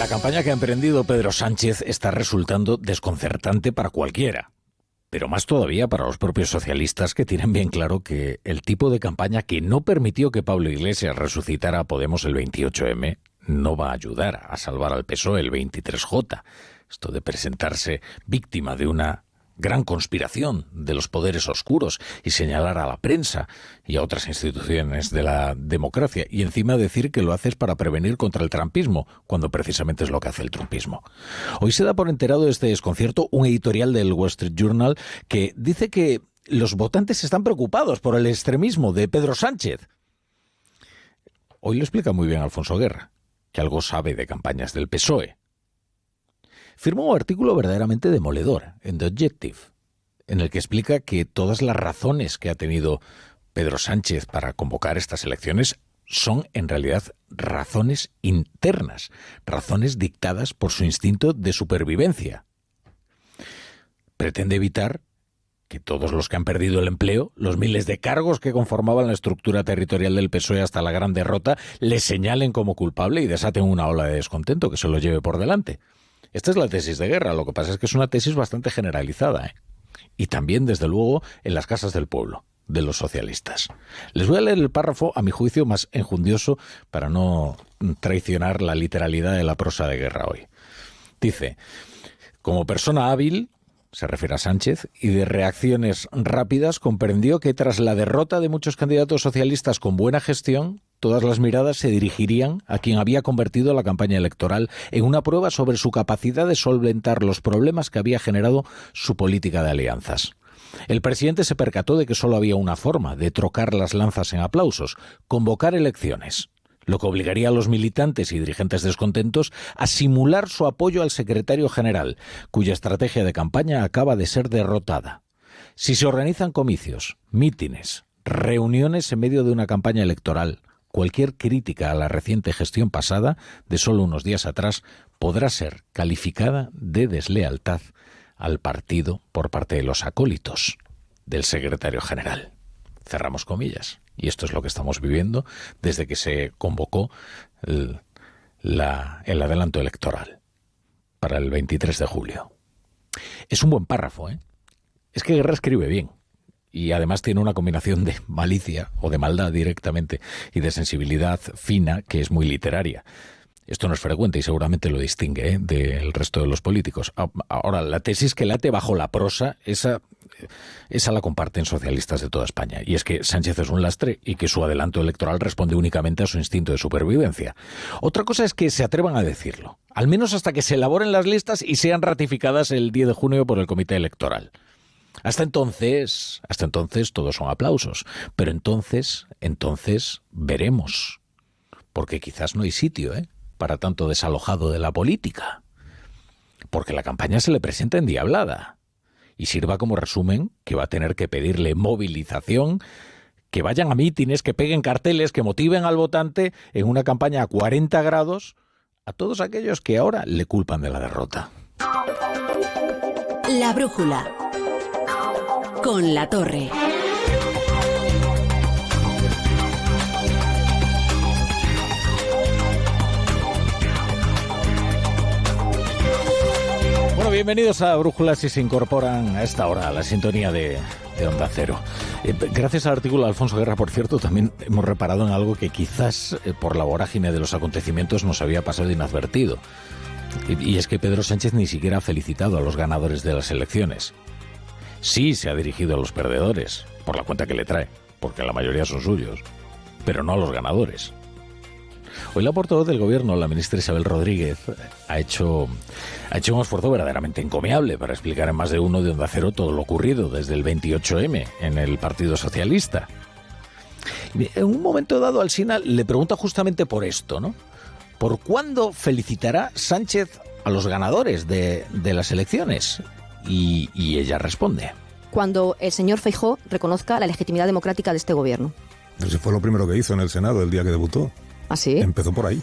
La campaña que ha emprendido Pedro Sánchez está resultando desconcertante para cualquiera, pero más todavía para los propios socialistas, que tienen bien claro que el tipo de campaña que no permitió que Pablo Iglesias resucitara a Podemos el 28M no va a ayudar a salvar al PSOE el 23J. Esto de presentarse víctima de una gran conspiración de los poderes oscuros y señalar a la prensa y a otras instituciones de la democracia, y encima decir que lo haces para prevenir contra el trumpismo, cuando precisamente es lo que hace el trumpismo. Hoy se da por enterado de este desconcierto un editorial del Wall Street Journal que dice que los votantes están preocupados por el extremismo de Pedro Sánchez. Hoy lo explica muy bien Alfonso Guerra, que algo sabe de campañas del PSOE. Firmó un artículo verdaderamente demoledor en The Objective, en el que explica que todas las razones que ha tenido Pedro Sánchez para convocar estas elecciones son en realidad razones internas, razones dictadas por su instinto de supervivencia. Pretende evitar que todos los que han perdido el empleo, los miles de cargos que conformaban la estructura territorial del PSOE hasta la gran derrota, le señalen como culpable y desaten una ola de descontento que se lo lleve por delante. Esta es la tesis de Guerra, lo que pasa es que es una tesis bastante generalizada, y también, desde luego, en las casas del pueblo, de los socialistas. Les voy a leer el párrafo, a mi juicio, más enjundioso para no traicionar la literalidad de la prosa de Guerra hoy. Dice: como persona hábil, se refiere a Sánchez, y de reacciones rápidas, comprendió que tras la derrota de muchos candidatos socialistas con buena gestión, todas las miradas se dirigirían a quien había convertido la campaña electoral en una prueba sobre su capacidad de solventar los problemas que había generado su política de alianzas. El presidente se percató de que solo había una forma de trocar las lanzas en aplausos: convocar elecciones, lo que obligaría a los militantes y dirigentes descontentos a simular su apoyo al secretario general, cuya estrategia de campaña acaba de ser derrotada. Si se organizan comicios, mítines, reuniones en medio de una campaña electoral, cualquier crítica a la reciente gestión pasada, de solo unos días atrás, podrá ser calificada de deslealtad al partido por parte de los acólitos del secretario general. Cerramos comillas. Y esto es lo que estamos viviendo desde que se convocó el adelanto electoral para el 23 de julio. Es un buen párrafo, ¿eh? Es que Guerra escribe bien. Y además tiene una combinación de malicia, o de maldad directamente, y de sensibilidad fina, que es muy literaria. Esto no es frecuente y seguramente lo distingue del resto de los políticos. Ahora, la tesis que late bajo la prosa, esa la comparten socialistas de toda España. Y es que Sánchez es un lastre y que su adelanto electoral responde únicamente a su instinto de supervivencia. Otra cosa es que se atrevan a decirlo, al menos hasta que se elaboren las listas y sean ratificadas el 10 de junio por el comité electoral. Hasta entonces todos son aplausos. Pero entonces veremos. Porque quizás no hay sitio, para tanto desalojado de la política. Porque la campaña se le presenta endiablada. Y sirva como resumen que va a tener que pedirle movilización, que vayan a mítines, que peguen carteles, que motiven al votante en una campaña a 40 grados a todos aquellos que ahora le culpan de la derrota. La brújula con La Torre. Bueno, bienvenidos a Brújula si se incorporan a esta hora a la sintonía de Onda Cero. Gracias al artículo de Alfonso Guerra, por cierto, también hemos reparado en algo que quizás por la vorágine de los acontecimientos nos había pasado inadvertido. Y es que Pedro Sánchez ni siquiera ha felicitado a los ganadores de las elecciones. Sí se ha dirigido a los perdedores, por la cuenta que le trae, porque la mayoría son suyos, pero no a los ganadores. Hoy la portavoz del Gobierno, la ministra Isabel Rodríguez, ha hecho un esfuerzo verdaderamente encomiable para explicar en más de uno de Onda Cero todo lo ocurrido desde el 28M en el Partido Socialista. En un momento dado, Alsina le pregunta justamente por esto, ¿no? ¿Por cuándo felicitará Sánchez a los ganadores de las elecciones? Y ella responde: cuando el señor Feijóo reconozca la legitimidad democrática de este gobierno. Eso fue lo primero que hizo en el Senado el día que debutó. ¿Ah, sí? Empezó por ahí.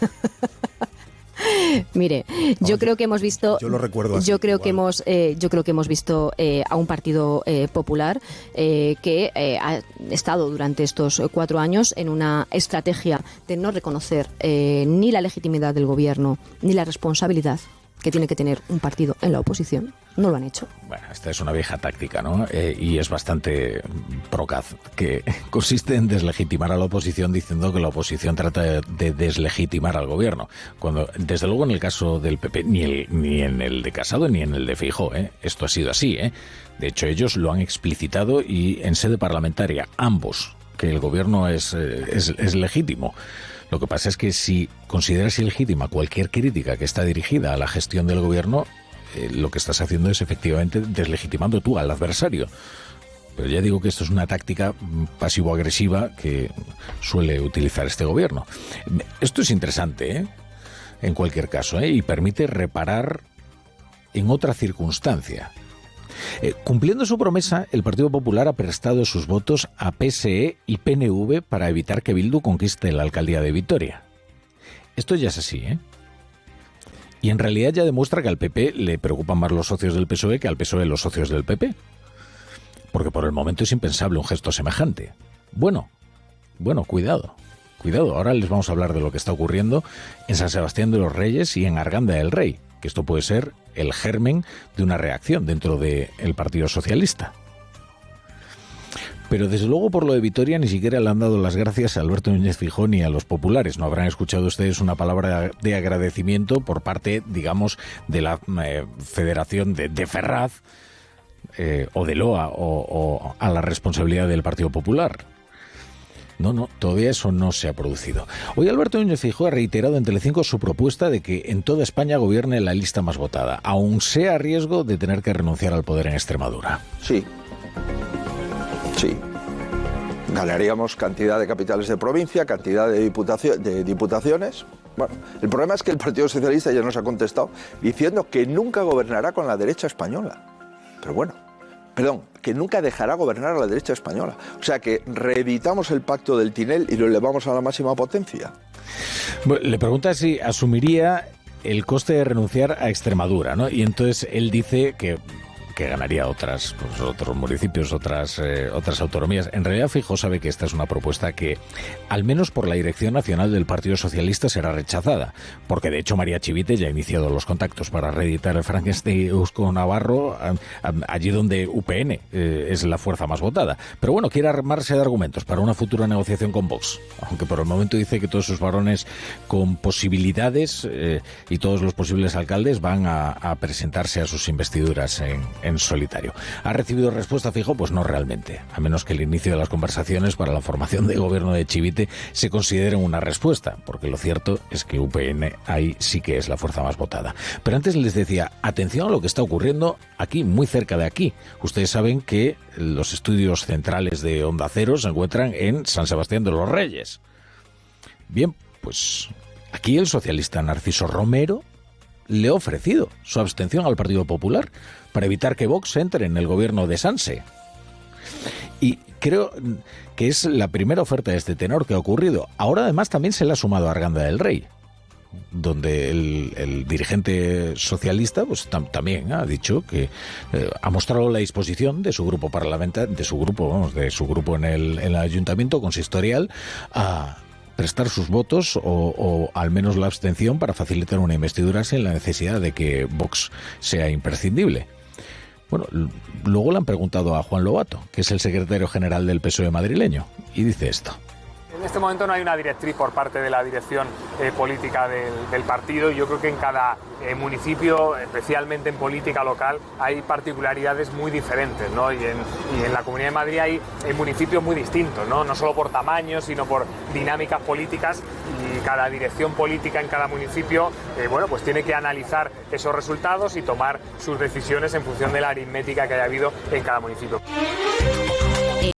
Mire, yo creo que hemos visto. Yo lo recuerdo así. Yo creo que hemos visto a un partido popular que ha estado durante estos 4 años en una estrategia de no reconocer ni la legitimidad del gobierno ni la responsabilidad que tiene que tener un partido en la oposición. No lo han hecho. Bueno, esta es una vieja táctica, ¿no? Y es bastante procaz, que consiste en deslegitimar a la oposición diciendo que la oposición trata de deslegitimar al gobierno. Cuando, desde luego, en el caso del PP, ni en el de Casado ni en el de Feijóo, esto ha sido así, De hecho, ellos lo han explicitado y en sede parlamentaria, ambos, que el gobierno es legítimo. Lo que pasa es que si consideras ilegítima cualquier crítica que está dirigida a la gestión del gobierno, lo que estás haciendo es efectivamente deslegitimando tú al adversario. Pero ya digo que esto es una táctica pasivo-agresiva que suele utilizar este gobierno. Esto es interesante, en cualquier caso, y permite reparar en otra circunstancia. Cumpliendo su promesa, el Partido Popular ha prestado sus votos a PSE y PNV para evitar que Bildu conquiste la alcaldía de Vitoria. Esto ya es así, Y en realidad ya demuestra que al PP le preocupan más los socios del PSOE que al PSOE los socios del PP. Porque por el momento es impensable un gesto semejante. Bueno, cuidado. Ahora les vamos a hablar de lo que está ocurriendo en San Sebastián de los Reyes y en Arganda del Rey, que esto puede ser el germen de una reacción dentro del Partido Socialista. Pero desde luego por lo de Vitoria ni siquiera le han dado las gracias a Alberto Núñez Feijóo ni a los populares. No habrán escuchado ustedes una palabra de agradecimiento por parte, digamos, de la Federación de Ferraz o de Loa o a la responsabilidad del Partido Popular. No, todavía eso no se ha producido. Hoy Alberto Núñez Feijóo ha reiterado en Telecinco su propuesta de que en toda España gobierne la lista más votada, aun sea a riesgo de tener que renunciar al poder en Extremadura. Sí. Ganaríamos cantidad de capitales de provincia, cantidad de diputaciones. Bueno, el problema es que el Partido Socialista ya nos ha contestado diciendo que nunca gobernará con la derecha española. Que nunca dejará gobernar a la derecha española. O sea que reeditamos el pacto del Tinel y lo elevamos a la máxima potencia. Bueno, le pregunta si asumiría el coste de renunciar a Extremadura, ¿no? Y entonces él dice que ganaría otros municipios, otras autonomías. En realidad, Feijóo sabe que esta es una propuesta que, al menos por la dirección nacional del Partido Socialista, será rechazada, porque de hecho María Chivite ya ha iniciado los contactos para reeditar el Frankenstein Eusko-Navarro, allí donde UPN es la fuerza más votada. Pero bueno, quiere armarse de argumentos para una futura negociación con Vox, aunque por el momento dice que todos sus varones con posibilidades y todos los posibles alcaldes van a presentarse a sus investiduras en solitario. ¿Ha recibido respuesta, Feijóo? Pues no realmente, a menos que el inicio de las conversaciones para la formación de gobierno de Chivite se considere una respuesta, porque lo cierto es que UPN ahí sí que es la fuerza más votada. Pero antes les decía, atención a lo que está ocurriendo aquí, muy cerca de aquí. Ustedes saben que los estudios centrales de Onda Cero se encuentran en San Sebastián de los Reyes. Bien, pues aquí el socialista Narciso Romero le ha ofrecido su abstención al Partido Popular para evitar que Vox entre en el gobierno de Sanse. Y creo que es la primera oferta de este tenor que ha ocurrido. Ahora además también se le ha sumado a Arganda del Rey, donde el dirigente socialista pues también ha dicho que ha mostrado la disposición de su grupo parlamentario, de su grupo en el ayuntamiento consistorial a prestar sus votos o al menos la abstención para facilitar una investidura sin la necesidad de que Vox sea imprescindible. Bueno, luego le han preguntado a Juan Lobato, que es el secretario general del PSOE madrileño, y dice esto. En este momento no hay una directriz por parte de la dirección política del partido, y yo creo que en cada municipio, especialmente en política local, hay particularidades muy diferentes, ¿no? Y en la Comunidad de Madrid hay municipios muy distintos, no solo por tamaño, sino por dinámicas políticas, y cada dirección política en cada municipio pues tiene que analizar esos resultados y tomar sus decisiones en función de la aritmética que haya habido en cada municipio.